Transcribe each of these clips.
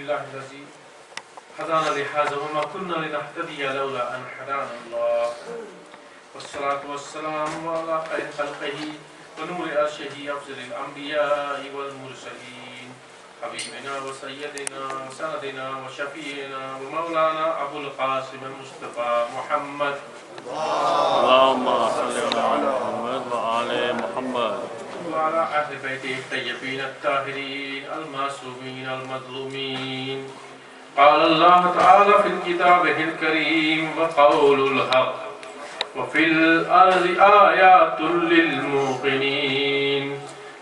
لله الذي هدانا لهذا وما كنا لنهتدي لولا أن هدانا الله والصلاة والسلام على خير خلقه ونور عرشه أفضل الأنبياء والمرسلين حبيبنا وسيدنا وسندنا وشفيعنا ومولانا أبو القاسم المصطفى محمد اللهم صل على محمد وآل محمد وعلى أهل بيته الطيبين الطاهرين المعصومين المظلومين. قال الله تعالى في كتابه الكريم وقول الحق وفي الأرض آيات للموقنين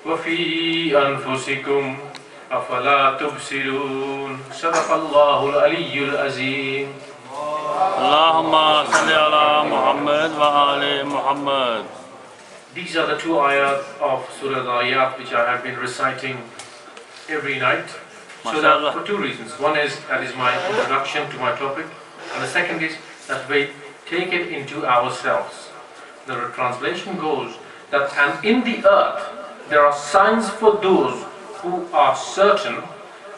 وفي أنفسكم أفلا تبصرون. صدق الله العلي العظيم. اللهم صل على محمد وآل محمد. These are the two ayat of Surah Al-Ayat which I have been reciting every night. So that for two reasons. One is that is my introduction to my topic, and the second is that we take it into ourselves. The translation goes that, and in the earth there are signs for those who are certain,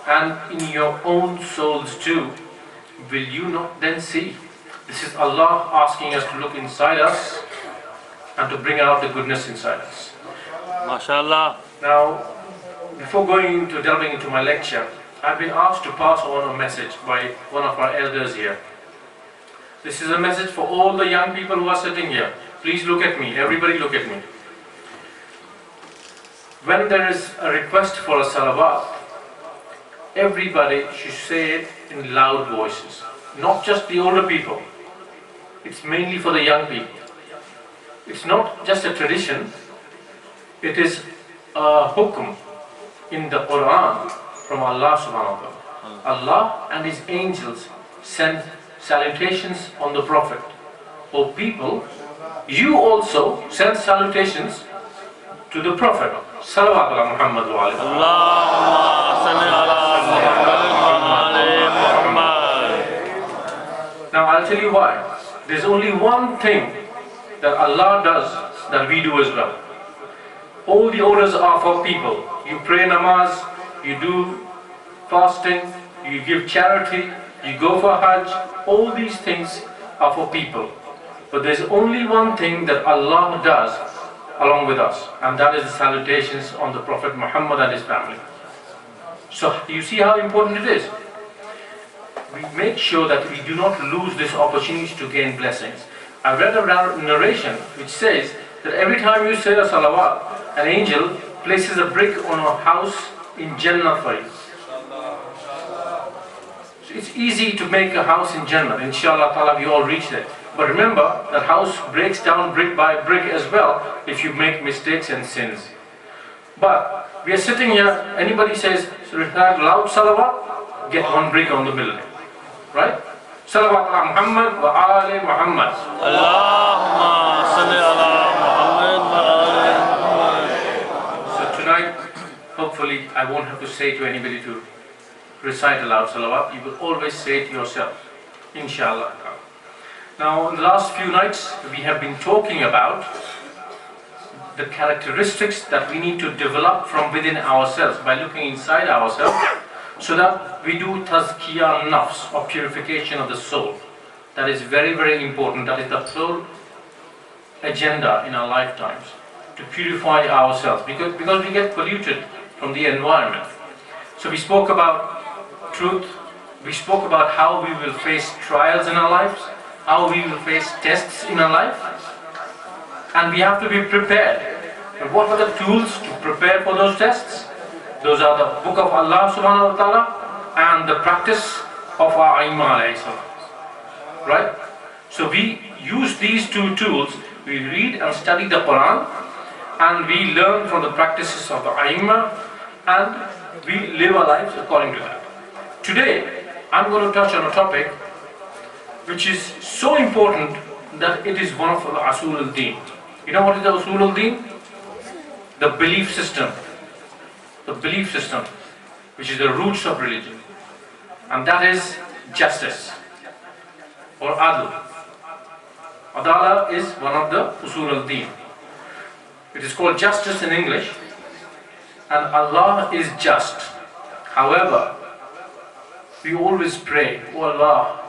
and in your own souls too. Will you not then see? This is Allah asking us to look inside us and to bring out the goodness inside us. MashaAllah. Now, before delving into my lecture, I've been asked to pass on a message by one of our elders here. This is a message for all the young people who are sitting here. Please look at me. Everybody look at me. When there is a request for a salawat, everybody should say it in loud voices. Not just the older people. It's mainly for the young people. It's not just a tradition. It is a hukum in the Quran from Allah subhanahu wa ta'ala. Allah and His angels send salutations on the Prophet. O people, you also send salutations to the Prophet. Salawat ala Muhammad wa alihi. Allahumma salli ala Muhammad wa ali Muhammad. Now I'll tell you why. There's only one thing that Allah does that we do as well. All the orders are for people. You pray namaz, you do fasting, you give charity, you go for Hajj. All these things are for people. But there's only one thing that Allah does along with us, and that is the salutations on the Prophet Muhammad and his family. So you see how important it is. We make sure that we do not lose this opportunity to gain blessings. I read a narration which says that every time you say a salawat, an angel places a brick on a house in Jannah for you. So it's easy to make a house in Jannah. Inshallah ta'ala we all reach there. But remember, that house breaks down brick by brick as well if you make mistakes and sins. But we are sitting here, anybody says loud salawat, get one brick on the building. Right? Salawat ala Muhammad wa ali Muhammad. Allahumma salli ala Muhammad wa ali Muhammad. So tonight, hopefully, I won't have to say to anybody to recite aloud salawat. You will always say it yourself. Inshallah. Now, in the last few nights, we have been talking about the characteristics that we need to develop from within ourselves by looking inside ourselves, so that we do tazkiyah nafs, or purification of the soul. That is very, very important. That is the sole agenda in our lifetimes, to purify ourselves, because we get polluted from the environment. So we spoke about truth, we spoke about how we will face trials in our lives, how we will face tests in our life, and we have to be prepared. And what are the tools to prepare for those tests? Those are the book of Allah subhanahu wa ta'ala and the practice of our Imran. Right? So we use these two tools. We read and study the Quran, and we learn from the practices of the Aimma, and we live our lives according to that. Today, I'm going to touch on a topic which is so important that it is one of the Usul al-Din. You know what is the Usul al-Din? The belief system. The belief system, which is the roots of religion. And that is justice, or adl. Adala is one of the Usul al-Din. It is called justice in English, and Allah is just. However, we always pray, "Oh Allah,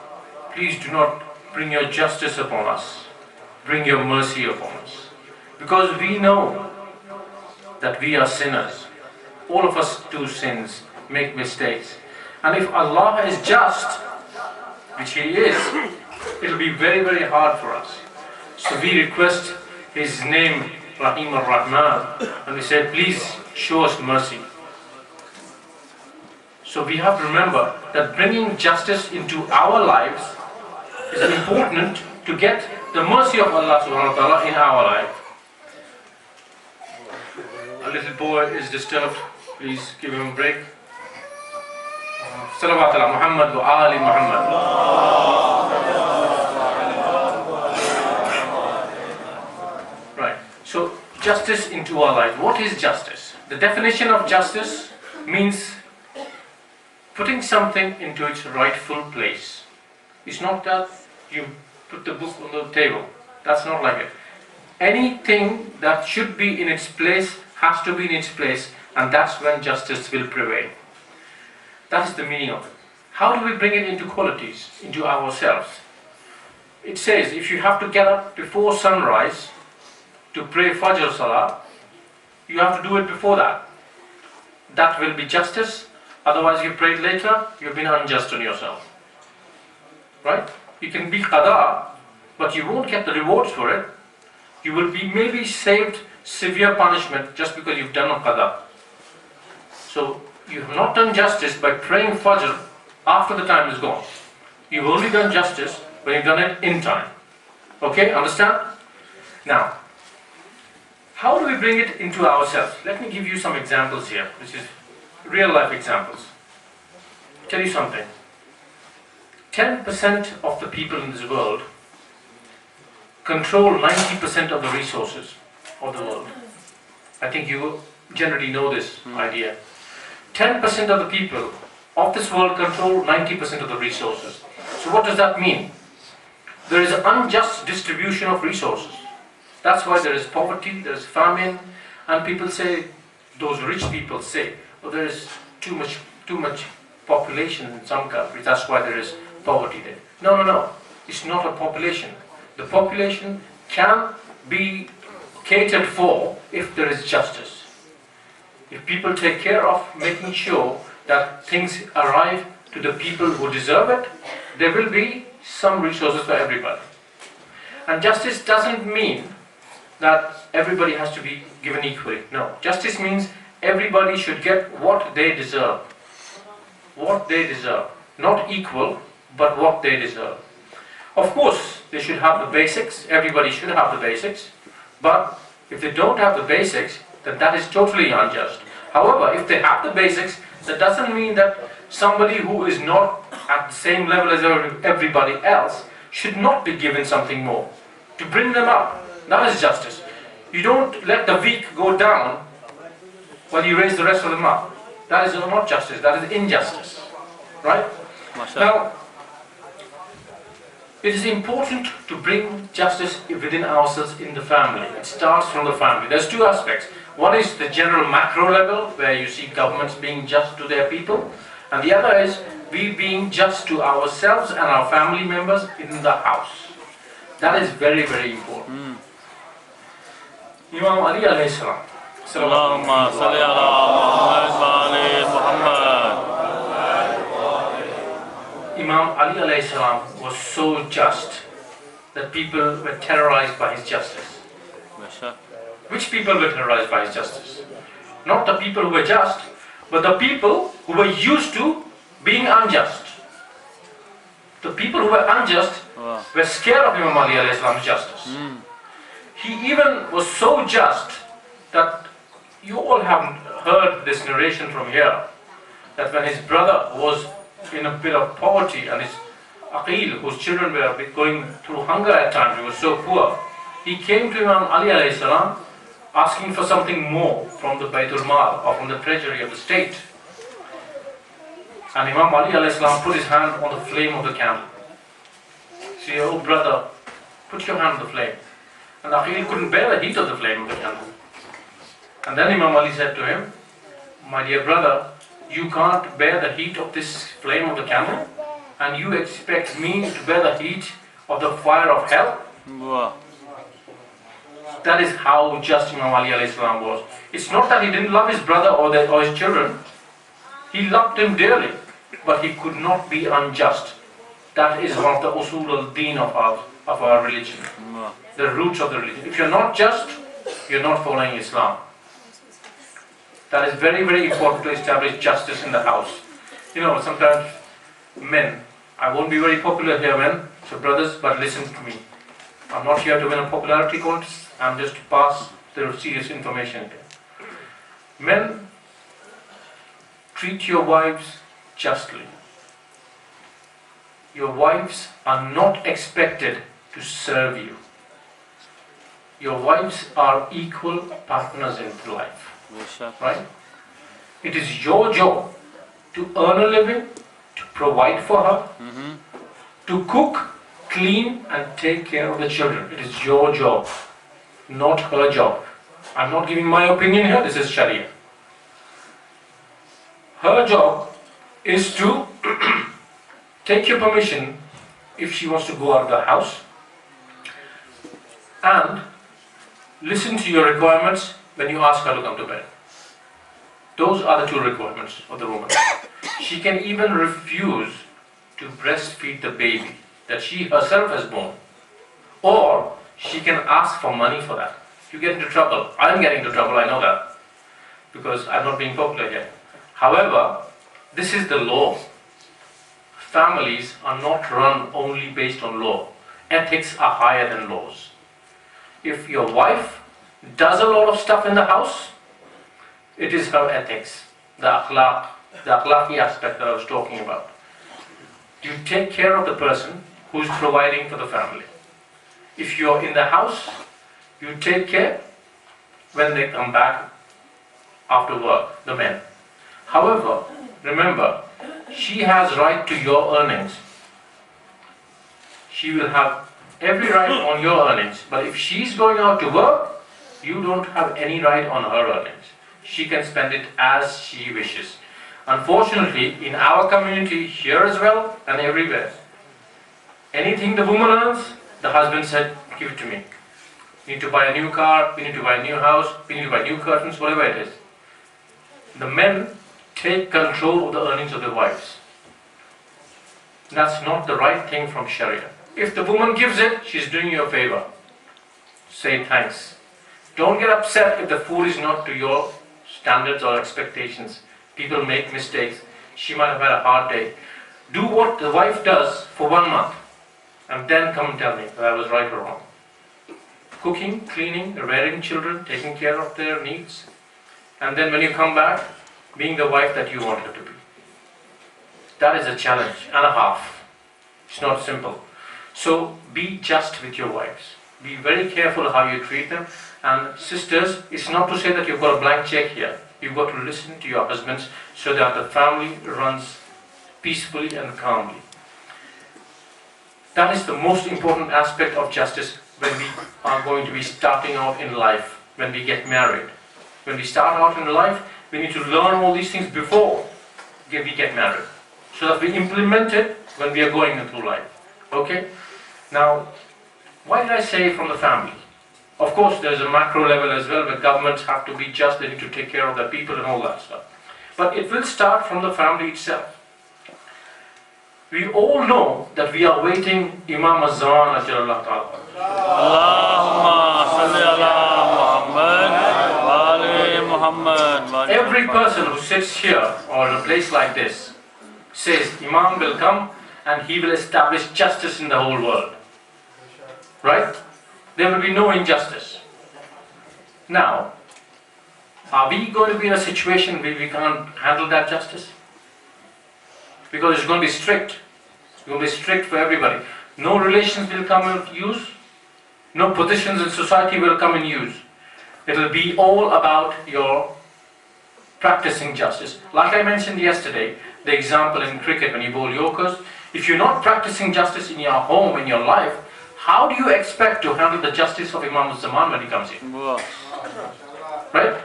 please do not bring your justice upon us. Bring your mercy upon us." Because we know that we are sinners. All of us do sins, make mistakes. And if Allah is just, which He is, it will be very, very hard for us. So we request His name, Rahim ar-Rahman, and we say, "Please show us mercy." So we have to remember that bringing justice into our lives is important to get the mercy of Allah subhanahu wa ta'ala in our life. A little boy is disturbed. Please give him a break. Salawat ala Muhammad wa ali Muhammad. Right. So justice into our life. What is justice? The definition of justice means putting something into its rightful place. It's not that you put the book on the table. That's not like it. Anything that should be in its place has to be in its place, and that's when justice will prevail. That is the meaning of it. How do we bring it into qualities, into ourselves? It says if you have to get up before sunrise to pray Fajr Salah, you have to do it before that. That will be justice. Otherwise, you prayed later, you've been unjust on yourself. Right? You can be qada, but you won't get the rewards for it. You will be maybe saved severe punishment just because you've done a qada. So, you have not done justice by praying Fajr after the time is gone. You've only done justice when you've done it in time. Okay, understand? Now, how do we bring it into ourselves? Let me give you some examples here, which is real life examples. Tell you something. 10% of the people in this world control 90% of the resources of the world. I think you generally know this idea. 10% of the people of this world control 90% of the resources. So what does that mean? There is an unjust distribution of resources. That's why there is poverty, there is famine, and people say, those rich people say, well, there is too much population in some countries, that's why there is poverty there. No. It's not a population. The population can be catered for if there is justice. If people take care of making sure that things arrive to the people who deserve it, there will be some resources for everybody. And justice doesn't mean that everybody has to be given equally. No. Justice means everybody should get what they deserve. What they deserve. Not equal, but what they deserve. Of course, they should have the basics. Everybody should have the basics. But if they don't have the basics, then that is totally unjust. However, if they have the basics, that doesn't mean that somebody who is not at the same level as everybody else should not be given something more. To bring them up, that is justice. You don't let the weak go down while you raise the rest of them up. That is not justice, that is injustice. Right? Now, it is important to bring justice within ourselves in the family. It starts from the family. There's two aspects. One is the general macro level, where you see governments being just to their people. And the other is we being just to ourselves and our family members in the house. That is very, very important. Imam Ali alayhi salam. Allahumma salli ala Muhammad wa ali Muhammad. Imam Ali alayhi salam was so just that people were terrorized by his justice. Which people were terrorized by his justice? Not the people who were just, but the people who were used to being unjust. The people who were unjust were scared of Imam Ali alayhi salam's justice. He even was so just that you all haven't heard this narration from here, that when his brother was in a bit of poverty and his aqil, whose children were going through hunger at times, he was so poor, he came to Imam Ali alayhi salam asking for something more from the Baytul Mal or from the treasury of the state. And Imam Ali alayhi salam put his hand on the flame of the candle. He said, "Oh brother, put your hand on the flame." And Aqil couldn't bear the heat of the flame of the candle. And then Imam Ali said to him, "My dear brother, You can't bear the heat of this flame of the candle, and you expect me to bear the heat of the fire of hell? Wow. That is how just Imam Ali alayhi salam was. It's not that he didn't love his brother or his children. He loved him dearly, but he could not be unjust. That is one of the usul al-deen of our religion. Wow. The roots of the religion. If you're not just, you're not following Islam. That is very, very important to establish justice in the house. You know, sometimes men, I won't be very popular here, men, so brothers, but listen to me. I'm not here to win a popularity contest, I'm just to pass the serious information here. Men, treat your wives justly. Your wives are not expected to serve you. Your wives are equal partners in life. Right? It is your job to earn a living, to provide for her, to cook, clean and take care of the children. It is your job, not her job. I'm not giving my opinion here, this is Sharia. Her job is to take your permission if she wants to go out of the house and listen to your requirements when you ask her to come to bed. Those are the two requirements of the woman. She can even refuse to breastfeed the baby that she herself has born. Or she can ask for money for that. You get into trouble. I'm getting into trouble, I know that. Because I'm not being popular here. However, this is the law. Families are not run only based on law. Ethics are higher than laws. If your wife does a lot of stuff in the house, it is her ethics, the akhlaqi aspect that I was talking about. You take care of the person who is providing for the family. If you're in the house, you take care when they come back after work, the men. However, remember, she has right to your earnings. She will have every right on your earnings. But if she's going out to work, you don't have any right on her earnings. She can spend it as she wishes. Unfortunately, in our community here as well and everywhere, anything the woman earns, the husband said, give it to me. We need to buy a new car, we need to buy a new house, we need to buy new curtains, whatever it is. The men take control of the earnings of their wives. That's not the right thing from Sharia. If the woman gives it, she's doing you a favor. Say thanks. Don't get upset if the food is not to your standards or expectations. People make mistakes. She might have had a hard day. Do what the wife does for 1 month and then come and tell me whether I was right or wrong. Cooking, cleaning, rearing children, taking care of their needs, and then when you come back, being the wife that you want her to be. That is a challenge and a half. It's not simple. So be just with your wives. Be very careful how you treat them. And sisters, it's not to say that you've got a blank check here. You've got to listen to your husbands so that the family runs peacefully and calmly. That is the most important aspect of justice when we are going to be starting out in life, when we get married. When we start out in life, we need to learn all these things before we get married, so that we implement it when we are going through life. Okay? Now, why did I say from the family? Of course, there's a macro level as well, where governments have to be just, they need to take care of their people and all that stuff. But it will start from the family itself. We all know that we are waiting Imam Azan Ajalullah Ta'ala. Allahumma salli ala Muhammad, wa ali Muhammad. Every person who sits here or in a place like this says Imam will come and he will establish justice in the whole world. Right? There will be no injustice. Now, are we going to be in a situation where we can't handle that justice? Because it's going to be strict. It's going to be strict for everybody. No relations will come in use. No positions in society will come in use. It will be all about your practicing justice. Like I mentioned yesterday, the example in cricket when you bowl Yorkers, if you're not practicing justice in your home, in your life, how do you expect to handle the justice of Imam Zaman when he comes in? Right?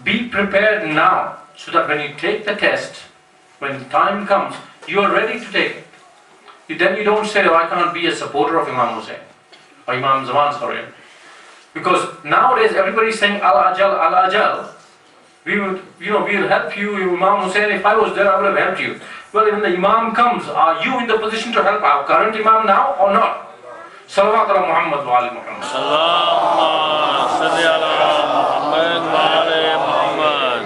Be prepared now. so that when you take the test, when the time comes, you are ready to take it. Then you don't say, oh, I can't be a supporter of Imam Hussain, or Imam Zaman, sorry. Because nowadays everybody is saying, Al-Ajal, Al-Ajal. We will help you, Imam Hussain. If I was there, I would have helped you. Well, when the Imam comes, are you in the position to help our current Imam now or not? Salawat ala Muhammad wa ali Muhammad. Allahumma salli ala Muhammad wa ali Muhammad.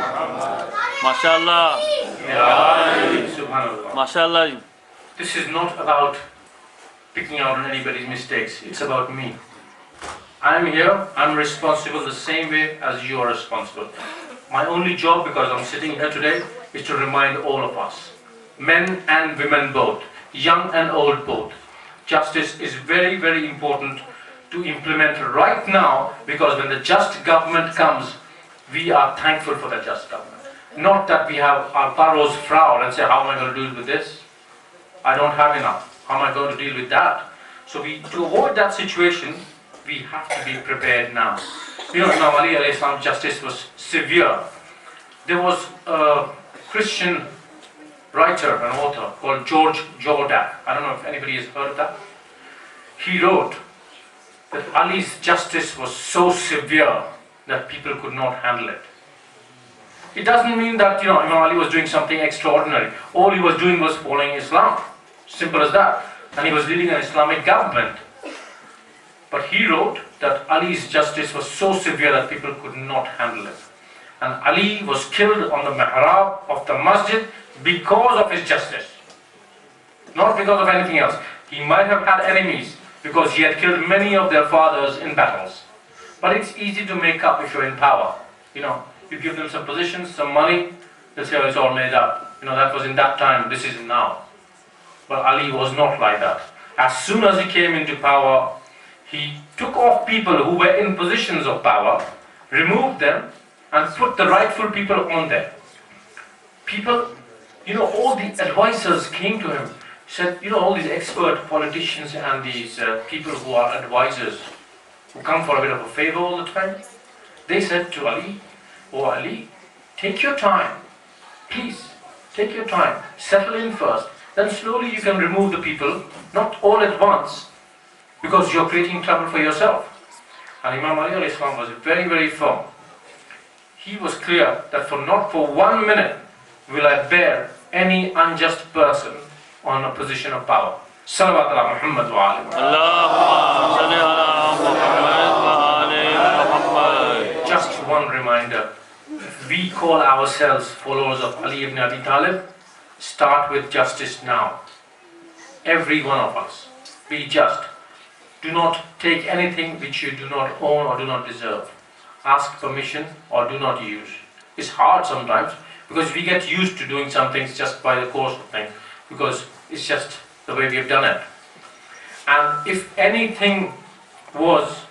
MashaAllah. Subhanallah. MashaAllah. This is not about picking out anybody's mistakes. It's about me. I'm here, I'm responsible the same way as you are responsible. My only job, because I'm sitting here today, is to remind all of us, men and women both, young and old both. Justice is very, very important to implement right now, because when the just government comes, we are thankful for the just government. Not that we have our burrows frown and say, how am I going to deal with this? I don't have enough. How am I going to deal with that? So to avoid that situation, we have to be prepared now. Imam Ali alayhi salam justice was severe. There was a Christian writer, an author called George Jordan. I don't know if anybody has heard of that. He wrote that Ali's justice was so severe that people could not handle it. It doesn't mean that Imam Ali was doing something extraordinary. All he was doing was following Islam. Simple as that. And he was leading an Islamic government. But he wrote that Ali's justice was so severe that people could not handle it. And Ali was killed on the mihrab of the masjid because of his justice. Not because of anything else. He might have had enemies because he had killed many of their fathers in battles. But it's easy to make up if you're in power. You give them some positions, some money, they'll say, oh, it's all made up. That was in that time, this is now. But Ali was not like that. As soon as he came into power, he took off people who were in positions of power, removed them, and put the rightful people on there. People, all the advisors came to him, said, all these expert politicians and these people who are advisors, who come for a bit of a favor all the time, they said to Ali, oh Ali, take your time, please, take your time, settle in first, then slowly you can remove the people, not all at once, because you're creating trouble for yourself. And Imam Ali alayhi salam was very, very firm. He was clear that not for 1 minute will I bear any unjust person on a position of power. Salawat ala Muhammad wa ali Muhammad. Allahumma salli ala Muhammad wa ali Muhammad. Just one reminder, if we call ourselves followers of Ali ibn Abi Talib, start with justice now. Every one of us. Be just. Do not take anything which you do not own or do not deserve. Ask permission or do not use. It's hard sometimes because we get used to doing some things just by the course of things, because it's just the way we have done it. And if anything was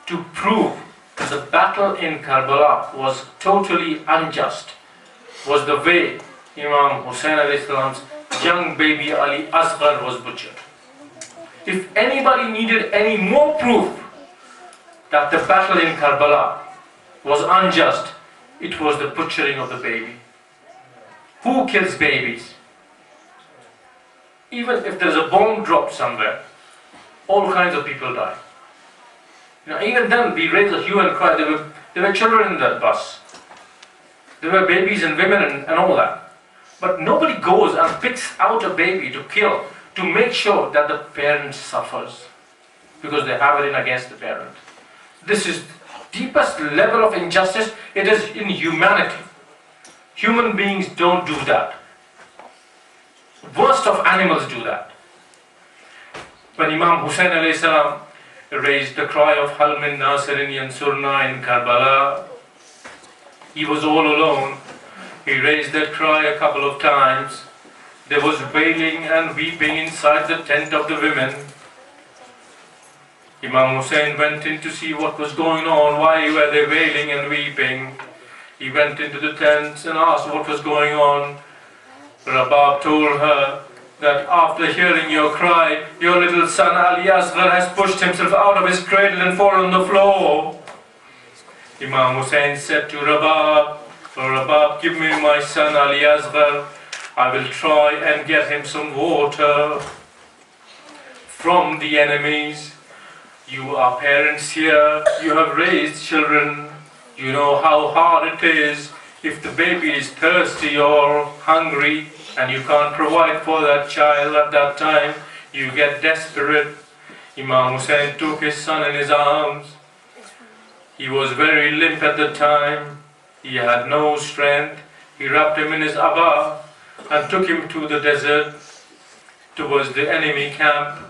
to prove that the battle in Karbala was totally unjust, was the way Imam Hussain alayhi salam's young baby Ali Asghar was butchered. If anybody needed any more proof that the battle in Karbala was unjust, it was the butchering of the baby. Who kills babies? Even if there's a bomb dropped somewhere, all kinds of people die. Even then we raised a hue and cry. There were children in that bus. There were babies and women and all that. But nobody goes and picks out a baby to kill, to make sure that the parent suffers because they have it in against the parent. This is deepest level of injustice. It is in humanity. Human beings don't do that. Worst of animals do that. When Imam Hussain alayhi salam raised the cry of Hal min Nasirin Yansurna in Karbala, he was all alone. He raised that cry a couple of times. There was wailing and weeping inside the tent of the women. Imam Hussain went in to see what was going on. Why were they wailing and weeping? He went into the tents and asked what was going on. Rabab told her that after hearing your cry, your little son Ali Asghar has pushed himself out of his cradle and fallen on the floor. Imam Hussain said to Rabab, "Oh Rabab, give me my son Ali Asghar. I will try and get him some water from the enemies. You are parents here, you have raised children, you know how hard it is if the baby is thirsty or hungry and you can't provide for that child at that time, you get desperate." Imam Hussain took his son in his arms. He was very limp at the time, he had no strength. He wrapped him in his abba and took him to the desert towards the enemy camp.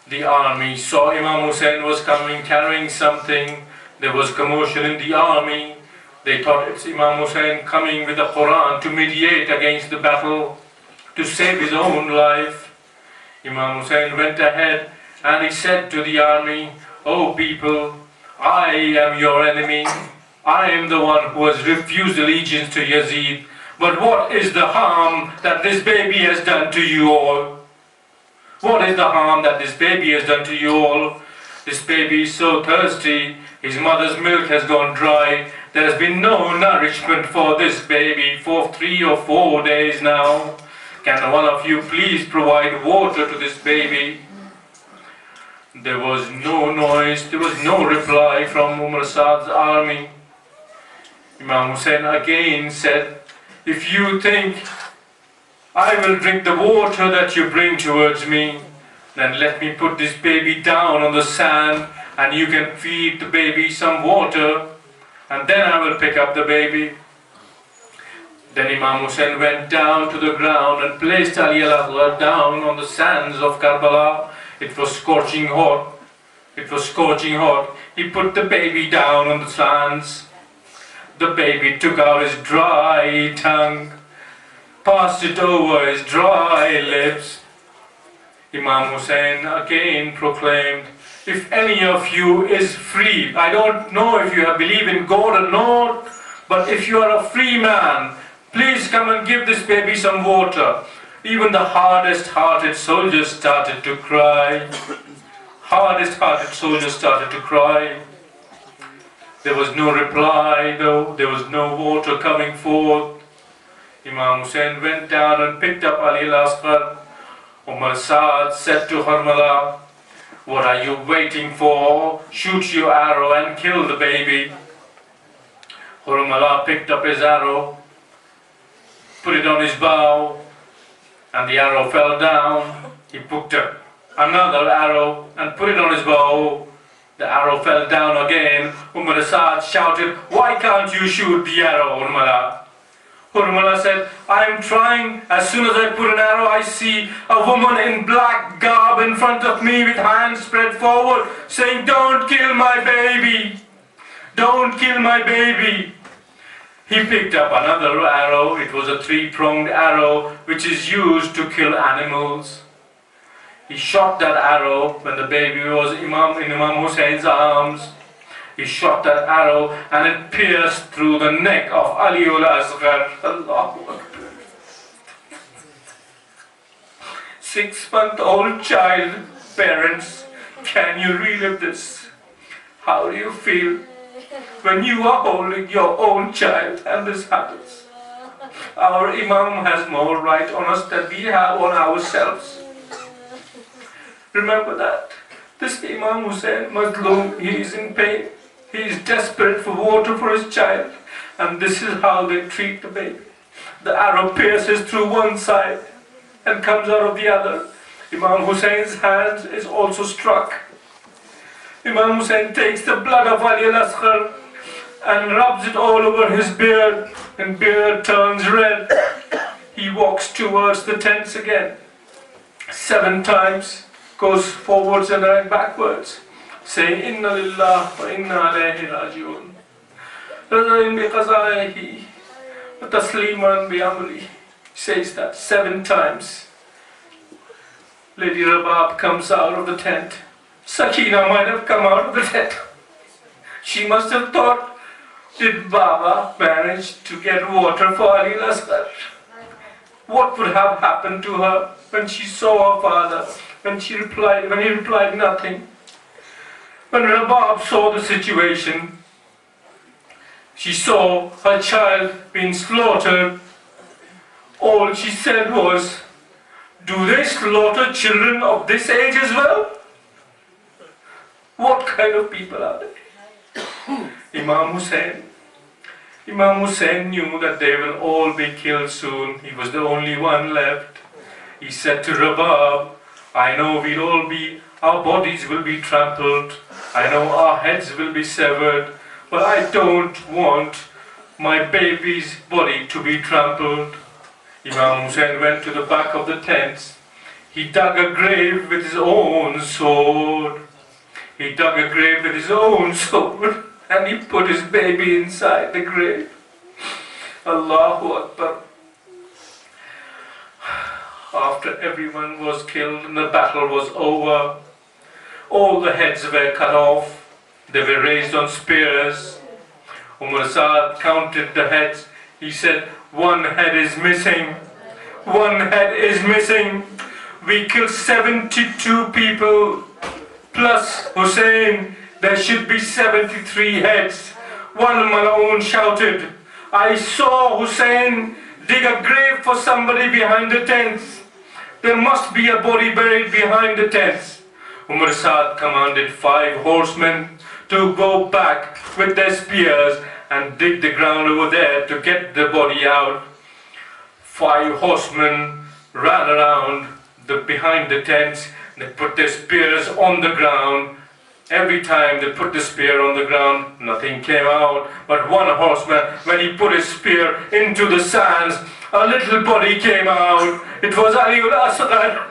The army saw Imam Hussain was coming carrying something. There was commotion in the army. They thought it's Imam Hussain coming with the Quran to mediate against the battle, to save his own life. Imam Hussain went ahead and he said to the army, "Oh people, I am your enemy. I am the one who has refused allegiance to Yazid. But what is the harm that this baby has done to you all? What is the harm that this baby has done to you all? This baby is so thirsty, his mother's milk has gone dry. There has been no nourishment for this baby for 3 or 4 days now. Can one of you please provide water to this baby?" There was no noise, there was no reply from Umar Saad's army. Imam Hussain again said, "If you think I will drink the water that you bring towards me, then let me put this baby down on the sand and you can feed the baby some water and then I will pick up the baby." Then Imam Hussain went down to the ground and placed Ali al-Asghar down on the sands of Karbala. It was scorching hot. It was scorching hot. He put the baby down on the sands. The baby took out his dry tongue, passed it over his dry lips. Imam Hussain again proclaimed, "If any of you is free, I don't know if you believe in God or not, but if you are a free man, please come and give this baby some water." Even the hardest-hearted soldiers started to cry. Hardest-hearted soldiers started to cry. There was no reply though, there was no water coming forth. Imam Hussain went down and picked up Ali al-Asghar. Umar Saad said to Harmala, "What are you waiting for? Shoot your arrow and kill the baby." Harmala picked up his arrow, put it on his bow, and the arrow fell down. He picked up another arrow and put it on his bow. The arrow fell down again. Umar Saad shouted, "Why can't you shoot the arrow, Harmala?" Harmala said, "I am trying. As soon as I put an arrow, I see a woman in black garb in front of me with hands spread forward, saying, 'Don't kill my baby. Don't kill my baby.'" He picked up another arrow. It was a 3-pronged arrow which is used to kill animals. He shot that arrow when the baby was in Imam Hussein's arms. He shot that arrow and it pierced through the neck of Ali al-Asghar. Allahu Akbar. 6-month-old child, parents, can you relive this? How do you feel when you are holding your own child and this happens? Our Imam has more right on us than we have on ourselves. Remember that. This Imam Hussain Mazloom, he is in pain. He is desperate for water for his child. And this is how they treat the baby. The arrow pierces through one side and comes out of the other. Imam Hussein's hand is also struck. Imam Hussain takes the blood of Ali al-Asghar and rubs it all over his beard, and beard turns red. He walks towards the tents again. 7 times, goes forwards and then backwards, saying, "Inna lillah wa inna alayhi raji'un. Razain bi qazaihi wa tasliman bi amri." Says that 7 times. Lady Rabab comes out of the tent. Sakina might have come out of the tent. She must have thought, did Baba manage to get water for Ali al-Asghar? What would have happened to her when she saw her father? When he replied nothing. When Rabab saw the situation, She saw her child being slaughtered. All she said was, do they slaughter children of this age as well? What kind of people are they? Imam Hussain knew that they will all be killed soon. He was the only one left. He said to Rabab, I know our bodies will be trampled. I know our heads will be severed. But I don't want my baby's body to be trampled. Imam Hussain went to the back of the tents. He dug a grave with his own sword. And he put his baby inside the grave. Allahu Akbar. After everyone was killed and the battle was over, all the heads were cut off. They were raised on spears. Umar Saad counted the heads. He said, one head is missing. One head is missing. We killed 72 people plus Hussein. There should be 73 heads. One Malaun shouted, I saw Hussein dig a grave for somebody behind the tents. There must be a body buried behind the tents. Umar Saad commanded 5 horsemen to go back with their spears and dig the ground over there to get the body out. 5 horsemen ran around behind the tents. They put their spears on the ground. Every time they put the spear on the ground, nothing came out. But one horseman, when he put his spear into the sands, a little body came out. It was Aliul Asghar.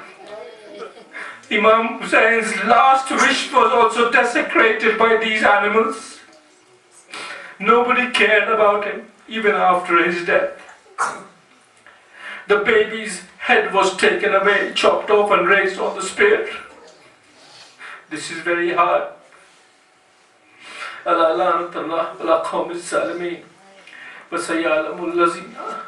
Imam Hussein's last wish was also desecrated by these animals. Nobody cared about him, even after his death. The baby's head was taken away, chopped off and raised on the spear. This is very hard. Allah la'natullah ala qawmi as-salimin. Wa sayalamu allazina